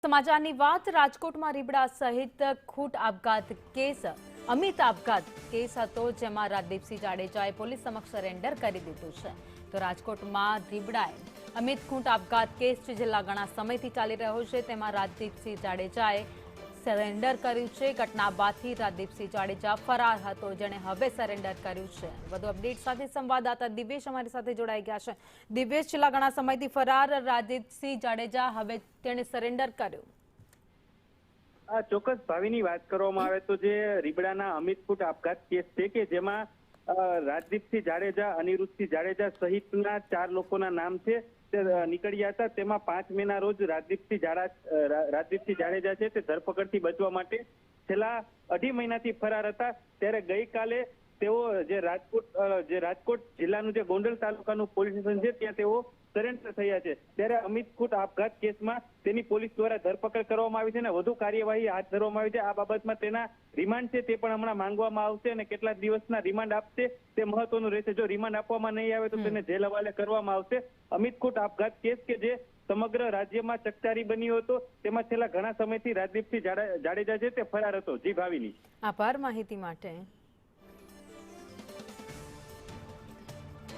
સમાચારની વાત રાજકોટમાં રીબડા સહિત ખૂટ આપઘાત કેસ અમિત આપઘાત કેસ હતો, જેમાં રાજદીપસિંહ જાડેજાએ પોલીસ સમક્ષ સરેન્ડર કરી દીધું છે। તો રાજકોટમાં રીબડાએ અમિત ખૂટ આપઘાત કેસ છેલ્લા ઘણા સમયથી ચાલી રહ્યો છે, તેમાં રાજદીપસિંહ જાડેજાએ સરેન્ડર કર્યું છે। ઘટના બાદથી રાજદીપસિંહ જાડેજા ફરાર હતો, જેણે હવે સરેન્ડર કર્યું છે। વધુ અપડેટ સાથે સંવાદદાતા દિવેશ અમારી સાથે જોડાઈ ગયા છે। દિવેશ, છેલ્લા ઘણા સમયથી ફરાર રાજદીપસિંહ જાડેજા હવે તેણે સરેન્ડર કર્યું। આ ચોક્કસ ભાવિની વાત કરવામાં આવે તો જે રીબડાના અમિત ખૂટ આપઘાત કેસ છે કે જેમાં રાજદીપસિંહ જાડેજા, અનિરુદ્ધસિંહ જાડેજા સહિતના 4 લોકોના નામ છે તે નીકળ્યા હતા। તેમાં 5 મેના રોજ રાજદીપસિંહ જાડેજા છે તે ધરપકડથી બચવા માટે છેલ્લા 2.5 મહિનાથી ફરાર હતા। ત્યારે ગઈકાલે તેઓ જે રાજકોટ જિલ્લાનું જે ગોંડલ તાલુકાનું પોલીસ સ્ટેશન છે ત્યાં તેઓ સરેન્ડર થયા છે। ત્યારે અમિત ખૂટ આપઘાત કેસમાં તેની પોલીસ દ્વારા ધરપકડ કરવામાં આવી છે અને વધુ કાર્યવાહી હાથ ધરવામાં આવી છે। આ બાબતમાં તેના રિમાન્ડ છે તે પણ હમણાં માંગવામાં આવશે અને કેટલા દિવસના રિમાન્ડ આપશે તે મહત્વનું રહેશે। જો રિમાન્ડ આપવામાં નહીં આવે તો તેને જેલ હવાલે કરવામાં આવશે। અમિત ખૂટ આપઘાત કેસ કે જે સમગ્ર રાજ્યમાં ચકચારી બન્યો હતો, તેમાં છેલ્લા ઘણા સમયથી રાજદીપસિંહ જાડેજા છે તે ફરાર હતો। જી ભાવિની, આભાર માહિતી માટે।